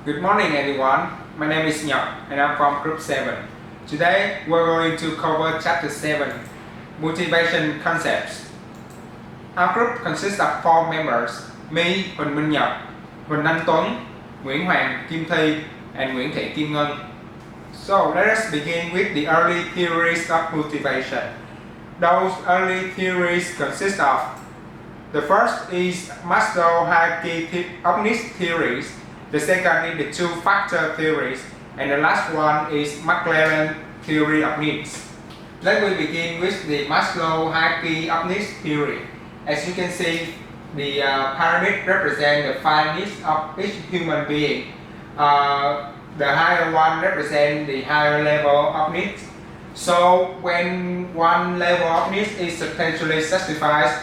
Good morning everyone, my name is Nhat and I'm from group 7. Today we're going to cover chapter 7, Motivation Concepts. Our group consists of 4 members, me, Huỳnh Minh Nhật, Huỳnh Anh Tuan, Nguyễn Hoàng Kim Thi and Nguyễn Thị Kim Ngân. So let us begin with the early theories of motivation. Those early theories consist of: the first is Maslow hierarchy of needs theories, the second is the two-factor theories, and the last one is McLaren theory of needs. Let me begin with the Maslow hierarchy of needs theory. As you can see, the pyramid represents the 5 needs of each human being. The higher one represents the higher level of needs. So when one level of needs is substantially satisfied,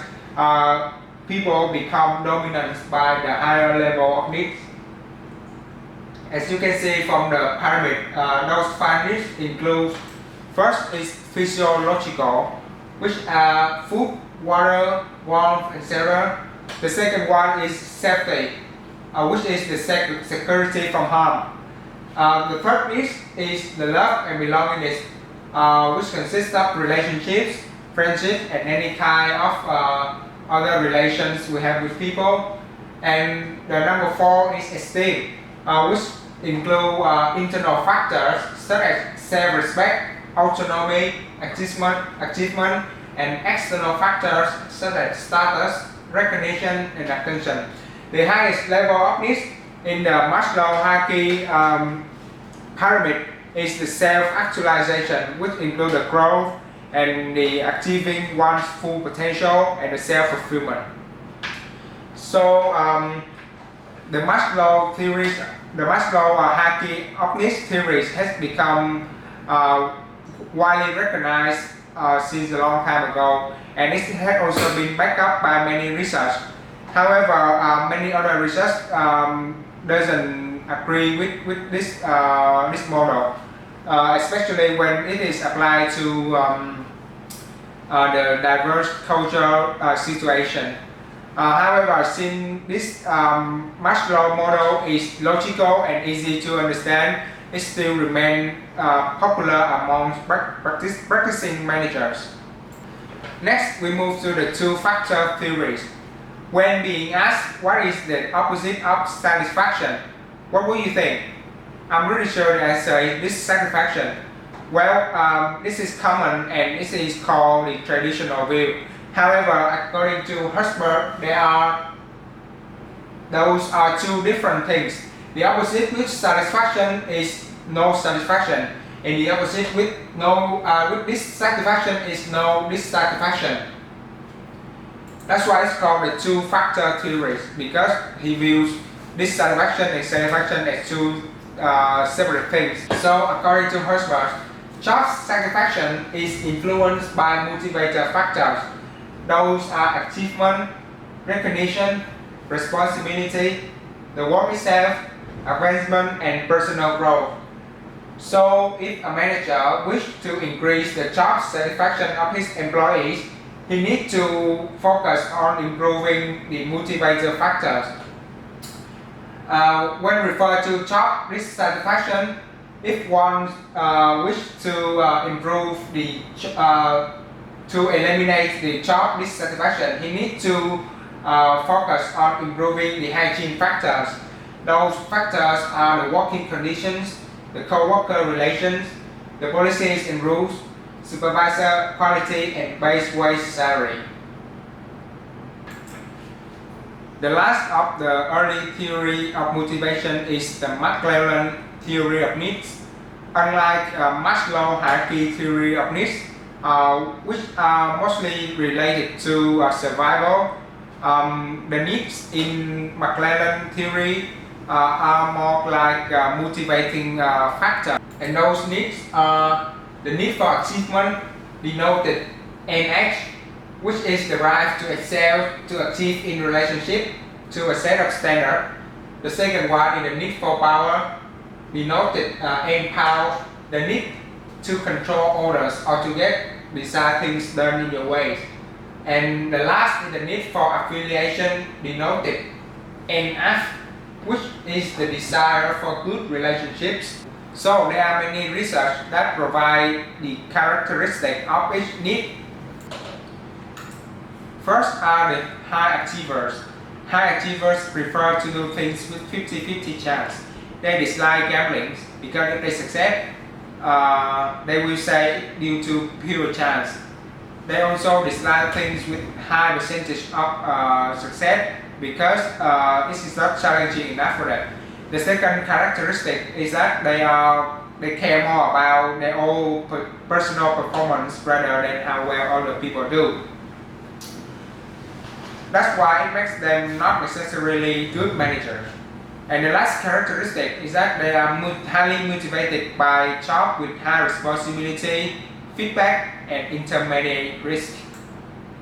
people become dominant by the higher level of needs. As you can see from the pyramid, those 5 needs include: first is physiological, which are food, water, warmth, etc. The second one is safety, which is the security from harm. The third need is the love and belongingness, which consists of relationships, friendship, and any kind of other relations we have with people. And the number 4 is esteem, which include internal factors such as self-respect, autonomy, achievement, and external factors such as status, recognition, and attention. The highest level of needs in the Maslow hierarchy pyramid is the self-actualization, which includes the growth and the achieving one's full potential and the self-fulfillment. So the Maslow hierarchy of needs theories has become widely recognized since a long time ago, and it has also been backed up by many research. However, many other research doesn't agree with this model, especially when it is applied to the diverse cultural situation. However, since this Maslow model is logical and easy to understand, it still remains popular among practicing managers. Next, we move to the two-factor theories. When being asked what is the opposite of satisfaction, what will you think? I'm really sure the answer is dissatisfaction. Well, this is common and this is called the traditional view. However, according to Herzberg, those are 2 different things. The opposite with satisfaction is no satisfaction, and the opposite with dissatisfaction is no dissatisfaction. That's why it's called the two-factor theories, because he views dissatisfaction and satisfaction as 2 separate things. So, according to Herzberg, job satisfaction is influenced by motivator factors. Those are achievement, recognition, responsibility, the work itself, advancement, and personal growth. So, if a manager wishes to increase the job satisfaction of his employees, he needs to focus on improving the motivator factors. When referred to job dissatisfaction, if one wishes to improve to eliminate the job dissatisfaction, he needs to focus on improving the hygiene factors. Those factors are the working conditions, the co-worker relations, the policies and rules, supervisor quality, and base wage salary. The last of the early theory of motivation is the McLaren theory of needs. Unlike Maslow hierarchy theory of needs, which are mostly related to survival, the needs in McLaren theory are more like motivating factor. And those needs are the need for achievement, denoted NH, which is the drive to excel, to achieve in relationship, to a set of standard. The second one is the need for power, denoted N-power, the need to control others or to get desired things done in your ways. And the last is the need for affiliation, denoted NF, which is the desire for good relationships. So there are many research that provide the characteristic of each need. First are the high achievers. High achievers prefer to do things with 50-50 chance. They dislike gambling because if they succeed, they will say due to pure chance. They also dislike things with high percentage of success because it is not challenging enough for them. The second characteristic is that they care more about their own personal performance rather than how well other people do. That's why it makes them not necessarily good managers. And the last characteristic is that they are highly motivated by jobs with high responsibility, feedback, and intermediate risk.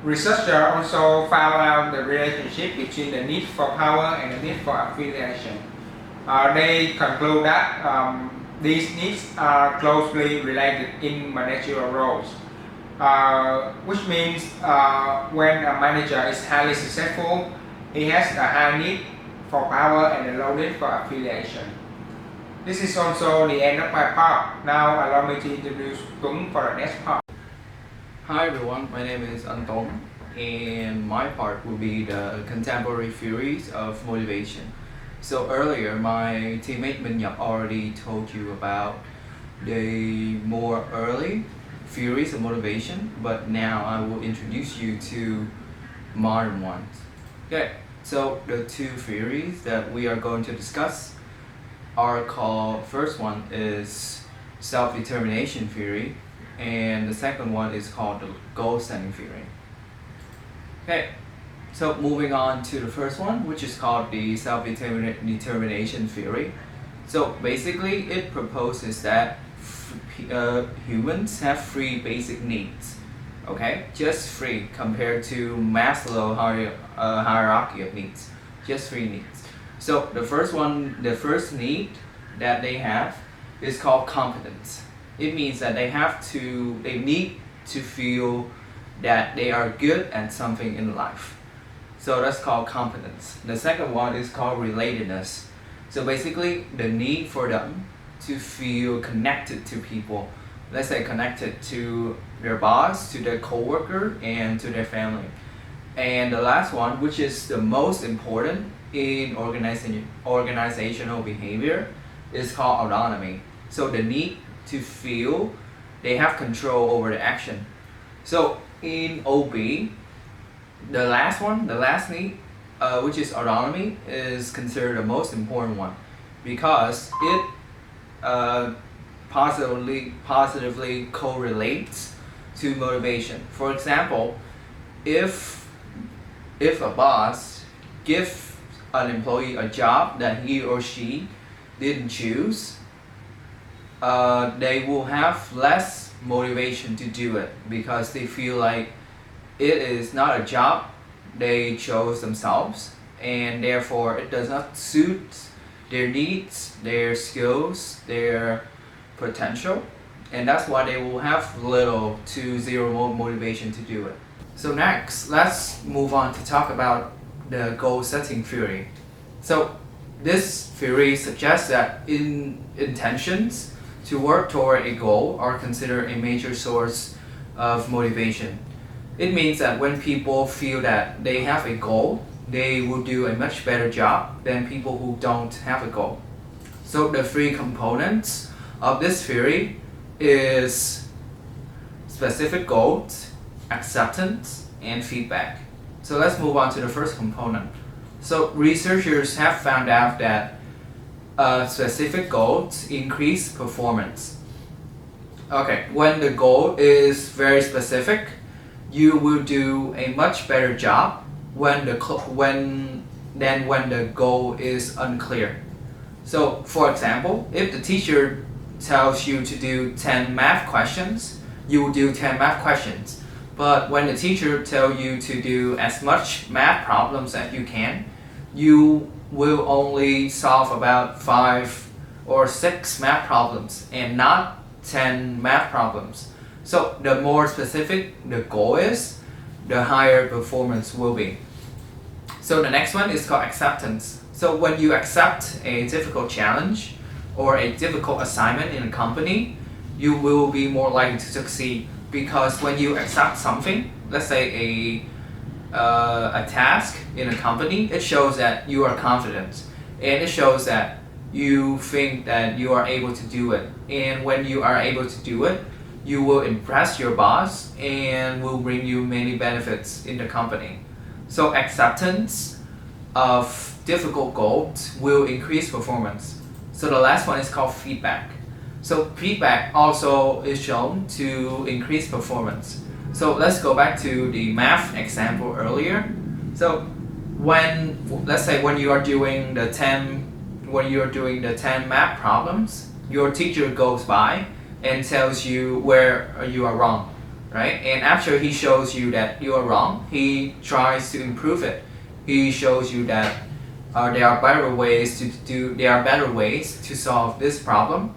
Researchers also found out the relationship between the need for power and the need for affiliation. They conclude that these needs are closely related in managerial roles, which means when a manager is highly successful, he has a high need for power and a low need for affiliation. This is also the end of my part. Now allow me to introduce Tuan for the next part. Hi everyone, my name is Anton, and my part will be the contemporary theories of motivation. So earlier, my teammate Nhat already told you about the more early theories of motivation, but now I will introduce you to modern ones. Okay, so the two theories that we are going to discuss are called, first one is self-determination theory, and the second one is called the goal setting theory. Okay, so moving on to the first one, which is called the self-determination theory. So basically it proposes that humans have three basic needs. Okay, just three compared to Maslow hierarchy of needs. Just three needs. So the first need that they have is called competence. It means that they need to feel that they are good at something in life. So that's called competence. The second one is called relatedness. So basically the need for them to feel connected to people. Let's say connected to their boss, to their coworker, and to their family. And the last one, which is the most important in organizational behavior, is called autonomy. So the need to feel they have control over the action. So in OB, the last need, which is autonomy, is considered the most important one because it positively correlates to motivation. For example, if a boss gives an employee a job that he or she didn't choose, they will have less motivation to do it because they feel like it is not a job they chose themselves, and therefore it does not suit their needs, their skills, their potential, and that's why they will have little to zero motivation to do it. So next, let's move on to talk about the goal setting theory. So this theory suggests that intentions to work toward a goal are considered a major source of motivation. It means that when people feel that they have a goal, they will do a much better job than people who don't have a goal. So the three components of this theory is specific goals, acceptance, and feedback. So let's move on to the first component. So researchers have found out that specific goals increase performance. Okay, when the goal is very specific, you will do a much better job than when the goal is unclear. So for example, if the teacher tells you to do 10 math questions, you will do 10 math questions. But when the teacher tells you to do as much math problems as you can, you will only solve about 5 or 6 math problems and not 10 math problems. So the more specific the goal is, the higher performance will be. So the next one is called acceptance. So when you accept a difficult challenge or a difficult assignment in a company, you will be more likely to succeed, because when you accept something, let's say a task in a company, it shows that you are confident, and it shows that you think that you are able to do it. And when you are able to do it, you will impress your boss and will bring you many benefits in the company. So acceptance of difficult goals will increase performance. So the last one is called feedback. So feedback also is shown to increase performance. So let's go back to the math example earlier. So when, let's say when you are doing the 10 math problems, your teacher goes by and tells you where you are wrong, right? And after he shows you that you are wrong, he tries to improve it. He shows you that there are better ways to solve this problem.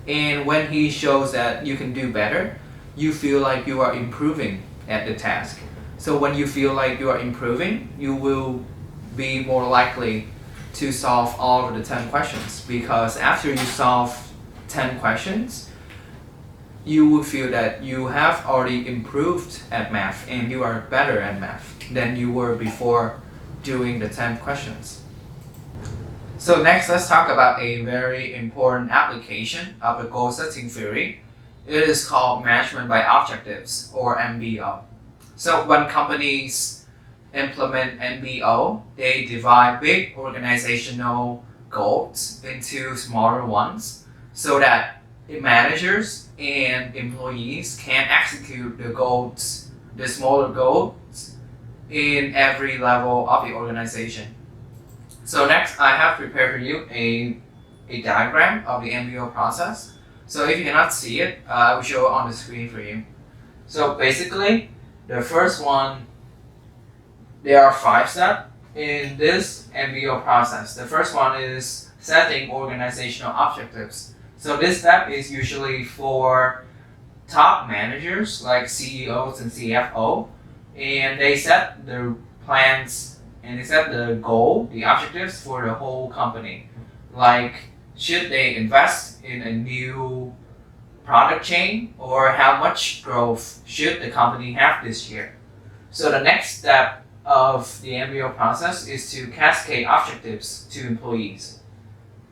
And when he shows that you can do better, you feel like you are improving at the task. So when you feel like you are improving, you will be more likely to solve all of the 10 questions, because after you solve 10 questions, you will feel that you have already improved at math and you are better at math than you were before doing the 10 questions. So next, let's talk about a very important application of the goal setting theory. It is called management by objectives, or MBO. So when companies implement MBO, they divide big organizational goals into smaller ones so that the managers and employees can execute the smaller goals in every level of the organization. So next, I have prepared for you a diagram of the MBO process. So if you cannot see it, I will show it on the screen for you. So basically, the first one, there are 5 steps in this MBO process. The first one is setting organizational objectives. So this step is usually for top managers like CEOs and CFO, and they set the plans and they set the goal, the objectives for the whole company. Like, should they invest in a new product chain, or how much growth should the company have this year? So the next step of the MBO process is to cascade objectives to employees.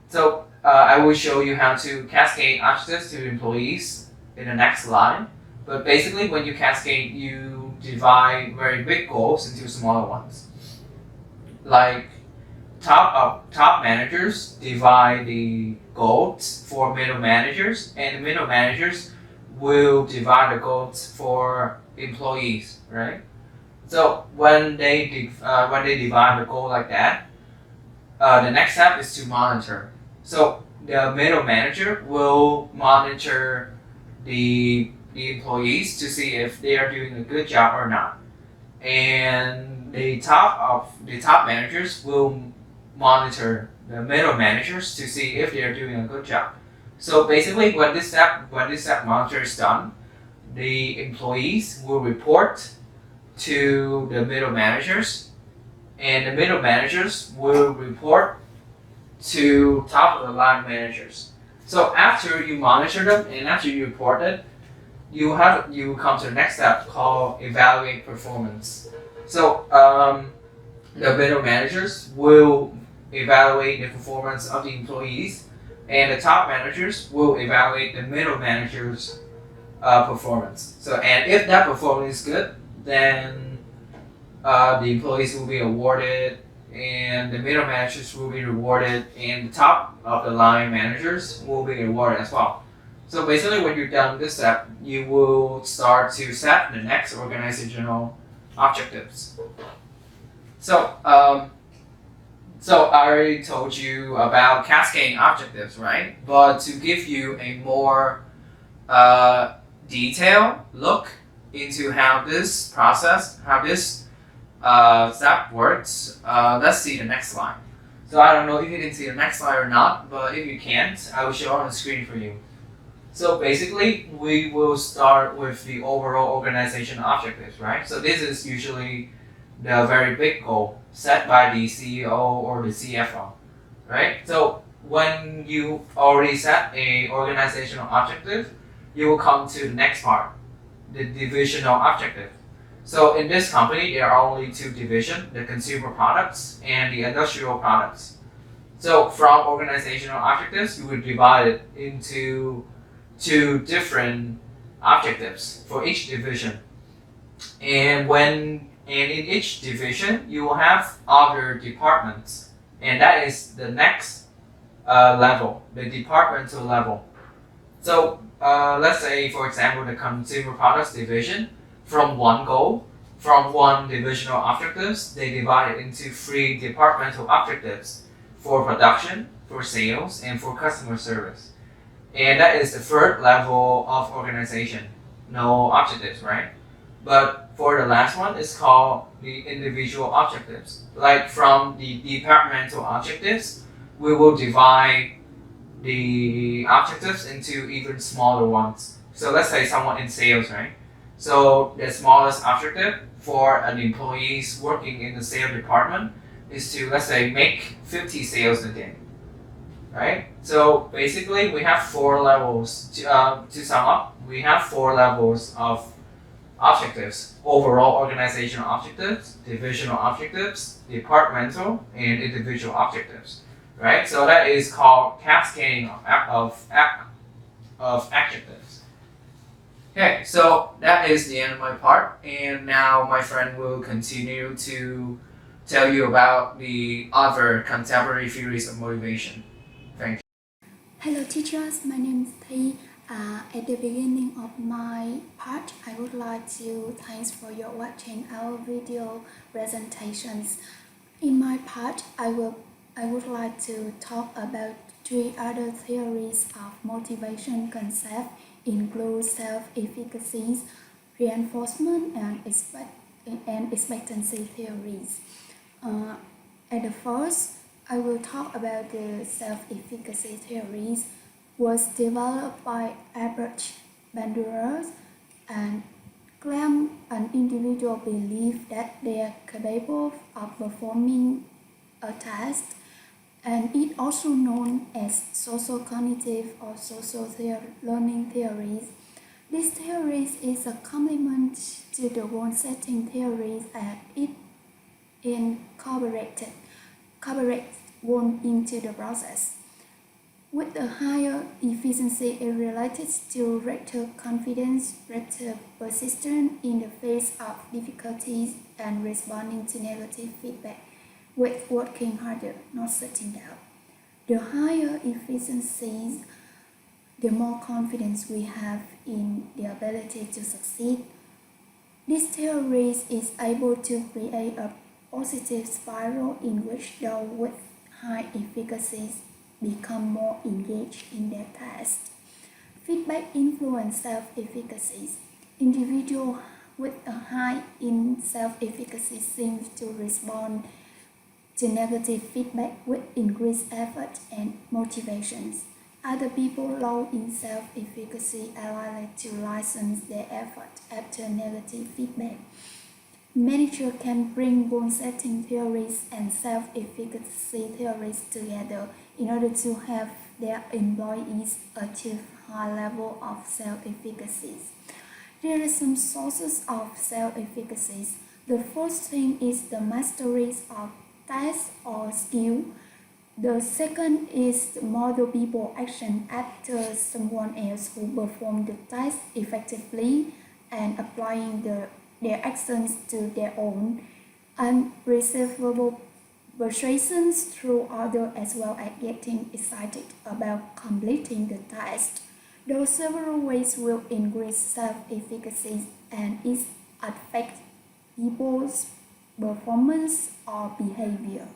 So I will show you how to cascade objectives to employees in the next slide. But basically, when you cascade, you divide very big goals into smaller ones. Like top managers divide the goals for middle managers, and the middle managers will divide the goals for employees, right? So when they divide the goal like that, the next step is to monitor. So the middle manager will monitor the employees to see if they are doing a good job or not, and the top managers will monitor the middle managers to see if they are doing a good job. So basically, when this step monitor is done, the employees will report to the middle managers, and the middle managers will report to top of the line managers. So after you monitor them and after you report it, you come to the next step called evaluate performance. So the middle managers will evaluate the performance of the employees, and the top managers will evaluate the middle managers' performance. So, and if that performance is good, then the employees will be awarded, and the middle managers will be rewarded, and the top of the line managers will be rewarded as well. So basically, when you're done with this step, you will start to set the next organizational objectives. So I already told you about cascading objectives, right? But to give you a more detailed look into how this step works, let's see the next slide. So I don't know if you can see the next slide or not, but if you can't, I will show it on the screen for you. So basically, we will start with the overall organization objectives, right? So this is usually the very big goal. set by the CEO or the CFO, right? So when you already set a organizational objective, you will come to the next part, the divisional objective. So in this company, there are only two divisions, the consumer products and the industrial products. So from organizational objectives, you would divide it into two different objectives for each division. And in each division, you will have other departments, and that is the next level, the departmental level. So let's say, for example, the consumer products division, from one goal, from one divisional objectives, they divide it into three departmental objectives for production, for sales, and for customer service. And that is the third level of organization. No objectives, right? But for the last one, it's called the individual objectives. Like from the departmental objectives, we will divide the objectives into even smaller ones. So let's say someone in sales, right? So the smallest objective for an employee working in the sales department is to, let's say, make 50 sales a day, right? So basically, we have four levels. To sum up, we have four levels of objectives: overall organizational objectives, divisional objectives, departmental, and individual objectives, right? So that is called cascading of objectives. Okay, so that is the end of my part, and now my friend will continue to tell you about the other contemporary theories of motivation. Thank you. Hello teachers, my name is Thi. At the beginning of my part, I would like to thanks for your watching our video presentations. In my part, I would like to talk about three other theories of motivation concept, include self-efficacy, reinforcement, and expectancy theories. At the first, I will talk about the self-efficacy theories was developed by Ambriel and claim an individual belief that they are capable of performing a task, and it also known as social cognitive or social learning theories. This theory is a complement to the goal-setting theories and it incorporates goal into the process. With a higher efficiency, it related to greater confidence, greater persistence in the face of difficulties, and responding to negative feedback with working harder, not sitting down. The higher efficiencies, the more confidence we have in the ability to succeed. This theory is able to create a positive spiral in which those with high efficacies become more engaged in their task. Feedback influence self-efficacy. Individuals with a high in self-efficacy seem to respond to negative feedback with increased effort and motivations. Other people low in self-efficacy are likely to license their effort after negative feedback. Managers can bring goal-setting theories and self-efficacy theories together in order to have their employees achieve high level of self-efficacy. There are some sources of self-efficacy. The first thing is the mastery of task or skill. The second is the model people action after someone else who performed the task effectively and applying their actions to their own, and receivable persuasions through others as well as getting excited about completing the task. Those several ways will increase self-efficacy and it affect people's performance or behavior.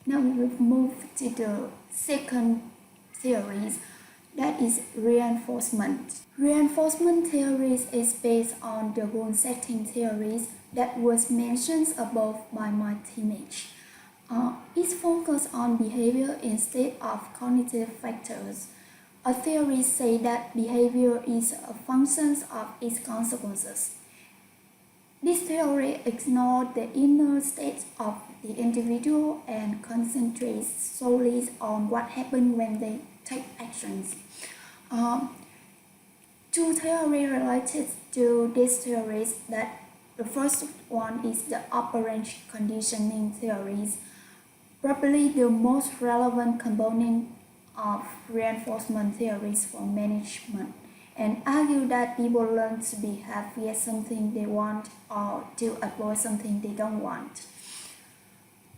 Now we will move to the second theory, that is reinforcement. Reinforcement theories is based on the goal-setting theories that was mentioned above by my teammate. It focuses on behavior instead of cognitive factors. A theory says that behavior is a function of its consequences. This theory ignores the inner state of the individual and concentrates solely on what happens when they take actions. Two theories related to these theories that the first one is the operant conditioning theories, probably the most relevant component of reinforcement theories for management, and argue that people learn to behave via something they want or to avoid something they don't want.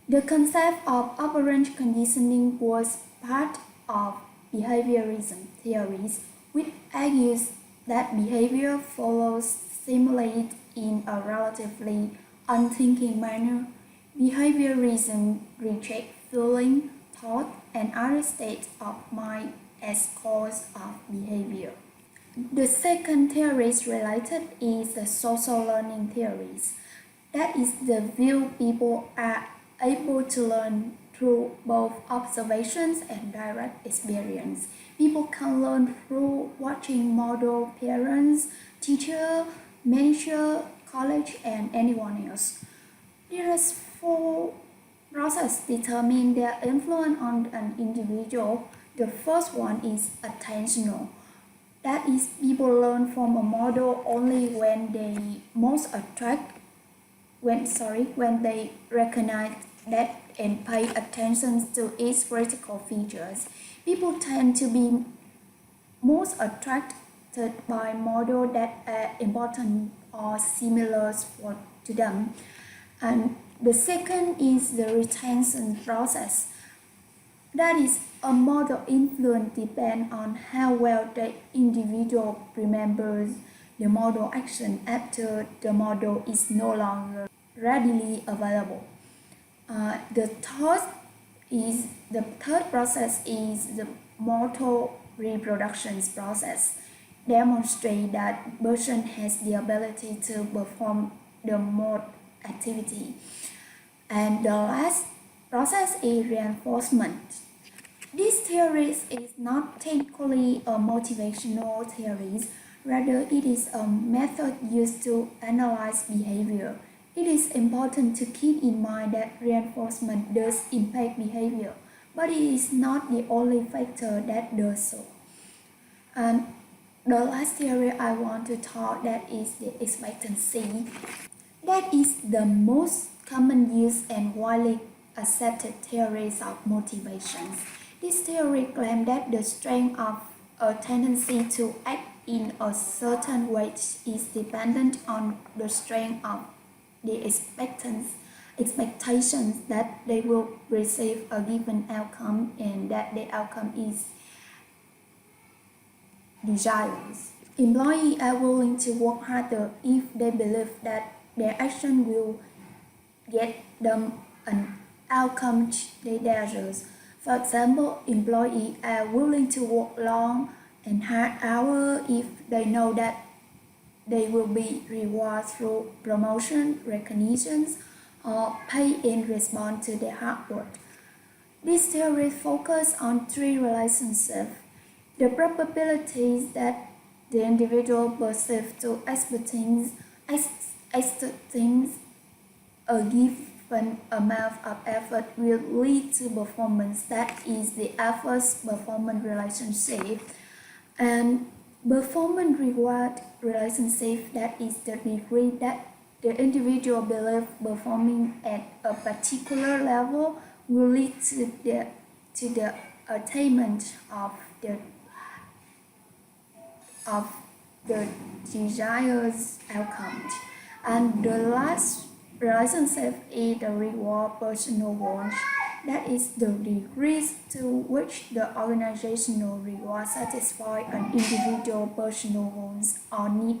The concept of operant conditioning was part of behaviorism theories, which argues that behavior follows stimuli in a relatively unthinking manner. Behaviorism rejects feeling, thought, and other states of mind as cause of behavior. The second theory related is the social learning theories. That is the view people are able to learn through both observations and direct experience. People can learn through watching model parents, teacher, manager, college, and anyone else. There are four processes determine their influence on an individual. The first one is attentional. That is, people learn from a model only when they when they recognize that and pay attention to its critical features. People tend to be most attracted by models that are important or similar to them. And the second is the retention process. That is, a model influence depends on how well the individual remembers the model action after the model is no longer readily available. The third process is the motor reproduction process. Demonstrate that person has the ability to perform the mode activity. And the last process is reinforcement. This theory is not technically a motivational theory, rather it is a method used to analyze behavior. It is important to keep in mind that reinforcement does impact behavior, but it is not the only factor that does so. And the last theory I want to talk that is the expectancy. That is the most common used and widely accepted theories of motivations. This theory claims that the strength of a tendency to act in a certain way is dependent on the strength of the expectations that they will receive a given outcome and that the outcome is desires. Employees are willing to work harder if they believe that their action will get them an outcome they desire. For example, employees are willing to work long and hard hours if they know that they will be rewarded through promotion, recognitions, or pay in response to their hard work. This theory focuses on three relationships: the probabilities that the individual perceives to expecting a given amount of effort will lead to performance. That is the effort-performance relationship. And performance reward relationship, that is the degree that the individual believes performing at a particular level will lead to the attainment of the desired outcome. And the last relationship is the reward personal wants. That is the degree to which the organizational reward satisfy an individual personal wants or need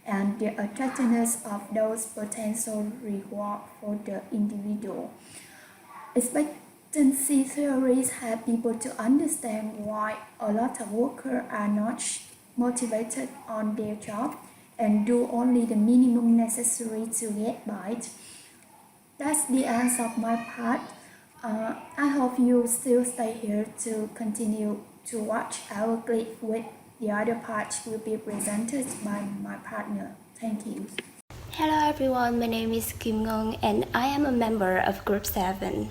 and the attractiveness of those potential rewards for the individual. Expectancy theories help people to understand why a lot of workers are not motivated on their job and do only the minimum necessary to get by. That's the end of my part. I hope you still stay here to continue to watch our clip with the other part will be presented by my partner. Thank you. Hello everyone, my name is Kim Ngan and I am a member of Group 7.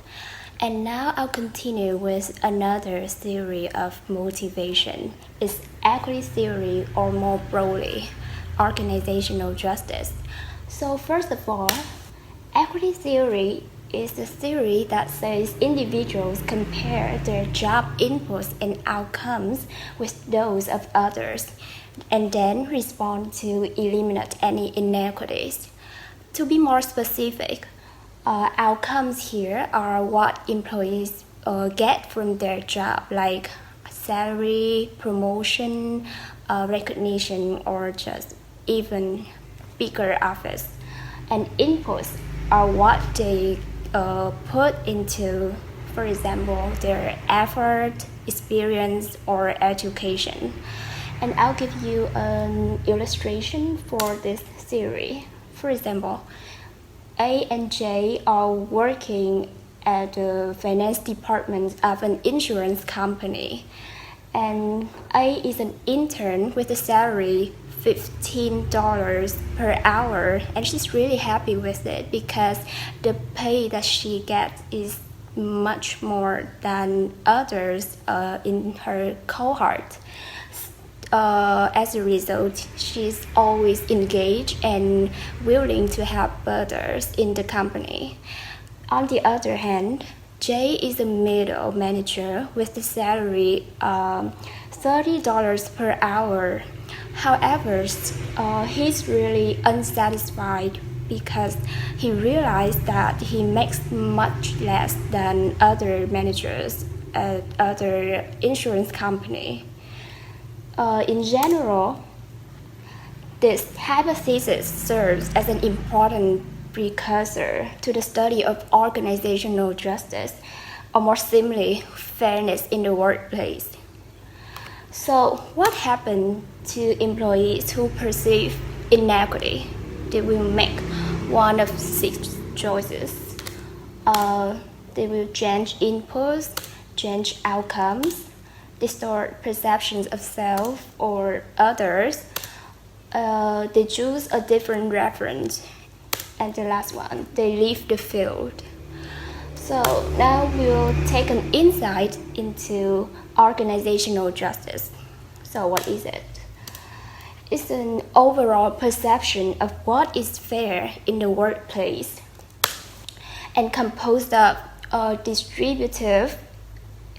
And now I'll continue with another theory of motivation. It's equity theory, or more broadly, organizational justice. So first of all, equity theory is the theory that says individuals compare their job inputs and outcomes with those of others, and then respond to eliminate any inequities. To be more specific, outcomes here are what employees get from their job, like salary, promotion, recognition, or just even bigger office. And inputs are what they put into, for example, their effort, experience, or education. And I'll give you an illustration for this theory. For example, A and J are working at the finance department of an insurance company. And A is an intern with a salary $15 per hour, and she's really happy with it because the pay that she gets is much more than others in her cohort. As a result, she's always engaged and willing to help others in the company. On the other hand, Jay is a middle manager with a salary $30 per hour. However, he's really unsatisfied because he realized that he makes much less than other managers at other insurance company. In general, this hypothesis serves as an important precursor to the study of organizational justice, or more simply, fairness in the workplace. So, what happened to employees who perceive inequity? They will make one of 6 choices. They will change inputs, change outcomes, distort perceptions of self or others. They choose a different reference. And the last one, they leave the field. So now we'll take an insight into organizational justice. So what is it? It's an overall perception of what is fair in the workplace and composed of distributive,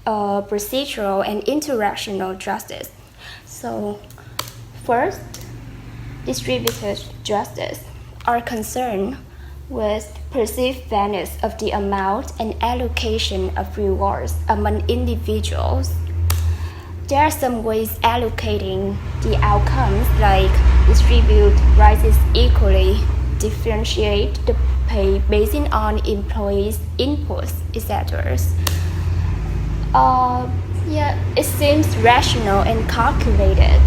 procedural, and interactional justice. So first, distributive justice are concerned with perceived fairness of the amount and allocation of rewards among individuals. There are some ways allocating the outcomes, like distribute rises equally, differentiate the pay based on employees' inputs, etc. It seems rational and calculated.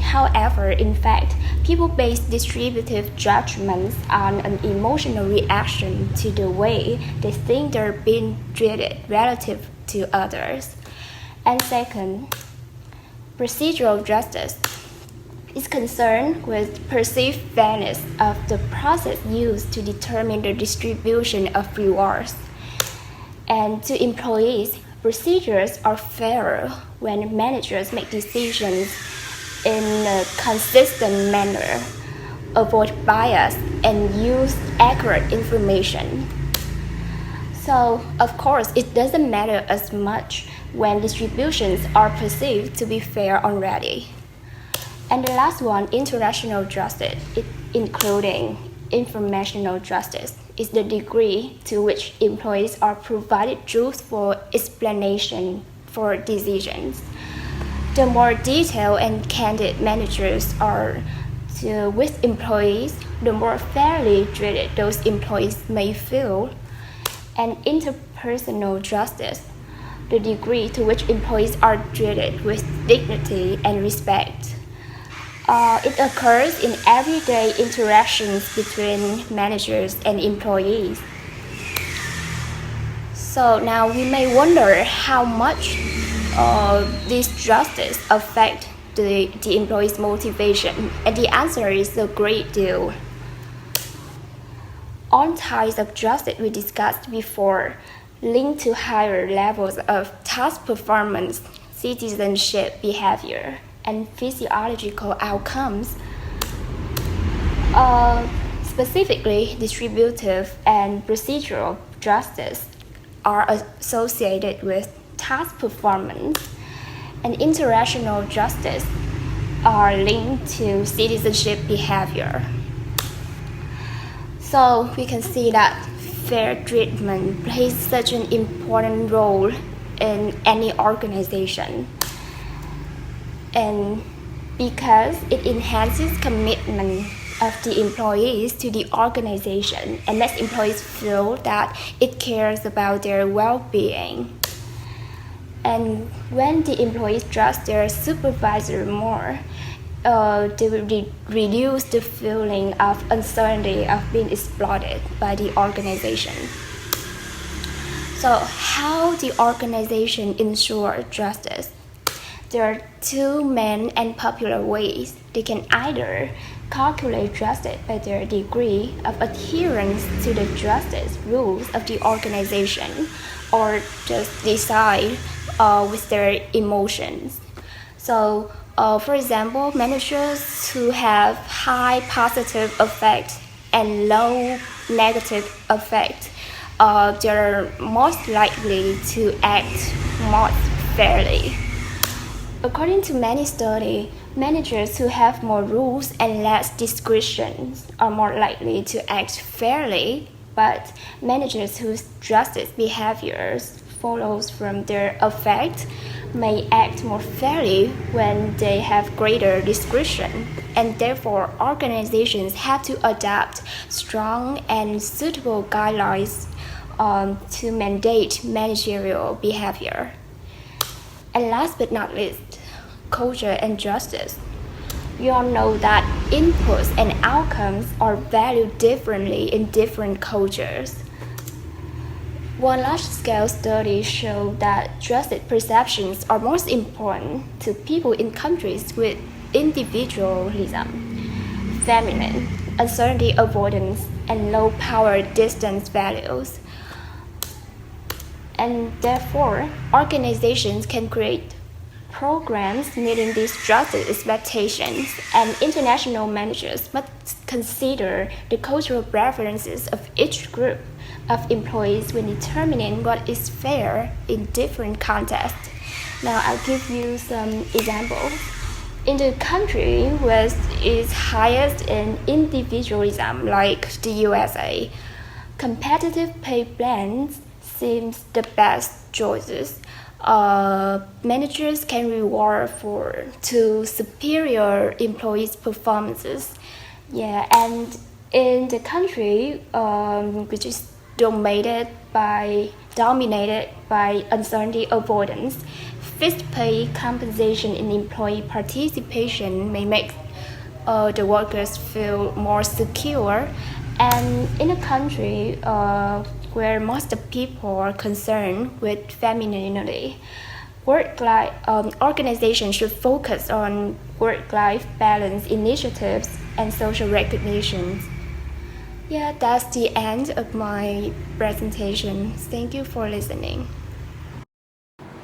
However, in fact, people base distributive judgments on an emotional reaction to the way they think they're being treated relative to others. And second, procedural justice is concerned with perceived fairness of the process used to determine the distribution of rewards. And to employees, procedures are fairer when managers make decisions in a consistent manner, avoid bias, and use accurate information. So, of course, it doesn't matter as much when distributions are perceived to be fair already. And the last one, international justice, including informational justice, is the degree to which employees are provided truthful explanation for decisions. The more detailed and candid managers are with employees, the more fairly treated those employees may feel. And interpersonal justice, the degree to which employees are treated with dignity and respect. It occurs in everyday interactions between managers and employees. So now we may wonder how much this justice affect the employee's motivation? And the answer is a great deal. All types of justice we discussed before link to higher levels of task performance, citizenship behavior, and physiological outcomes. Specifically, distributive and procedural justice are associated with task performance, and international justice are linked to citizenship behavior. So we can see that fair treatment plays such an important role in any organization, and because it enhances commitment of the employees to the organization and lets employees feel that it cares about their well-being. And when the employees trust their supervisor more, they will reduce the feeling of uncertainty of being exploited by the organization. So how the organization ensure justice? There are two main and popular ways. They can either calculate justice by their degree of adherence to the justice rules of the organization, or just decide with their emotions. So, for example, managers who have high positive effect and low negative effect, they're most likely to act more fairly. According to many studies, managers who have more rules and less discretion are more likely to act fairly, but managers whose justice behaviors follows from their effect may act more fairly when they have greater discretion, and therefore organizations have to adopt strong and suitable guidelines to mandate managerial behavior. And last but not least, culture and justice. We all know that inputs and outcomes are valued differently in different cultures. One large-scale study showed that justice perceptions are most important to people in countries with individualism, feminine, uncertainty avoidance, and low power distance values. And therefore, organizations can create programs meeting these justice expectations, and international managers must consider the cultural preferences of each group of employees when determining what is fair in different contexts. Now I'll give you some examples. In the country which is highest in individualism, like the USA, competitive pay plans seems the best choices. Managers can reward to superior employees' performances. Yeah, and in the country which is dominated by uncertainty avoidance, fixed pay compensation in employee participation may make the workers feel more secure. And in a country where most of people are concerned with femininity, organizations should focus on work-life balance initiatives and social recognitions. Yeah, that's the end of my presentation. Thank you for listening.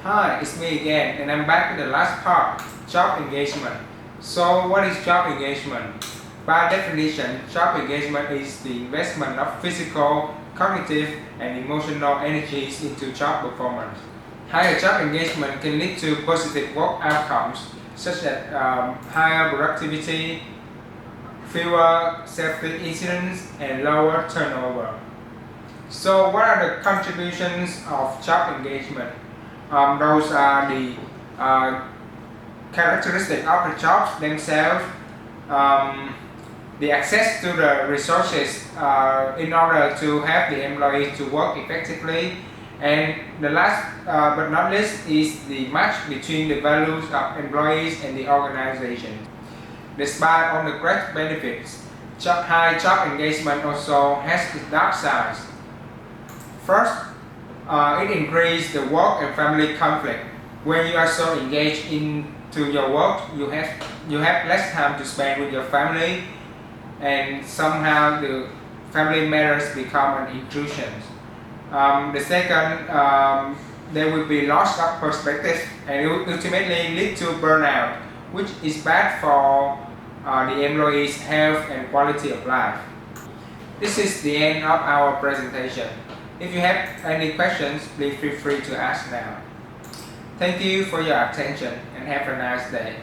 Hi, it's me again, and I'm back with the last part, job engagement. So what is job engagement? By definition, job engagement is the investment of physical, cognitive, and emotional energies into job performance. Higher job engagement can lead to positive work outcomes such as higher productivity, fewer safety incidents, and lower turnover. So what are the contributions of job engagement? Those are the characteristics of the jobs themselves, the access to the resources in order to help the employees to work effectively, and the last but not least is the match between the values of employees and the organization. Despite all the great benefits, high job engagement also has its dark sides. First, it increases the work and family conflict. When you are so engaged into your work, you have less time to spend with your family, and somehow the family matters become an intrusion. The second, there will be loss of perspective and it will ultimately lead to burnout, which is bad for the employee's health and quality of life. This is the end of our presentation. If you have any questions, please feel free to ask now. Thank you for your attention and have a nice day.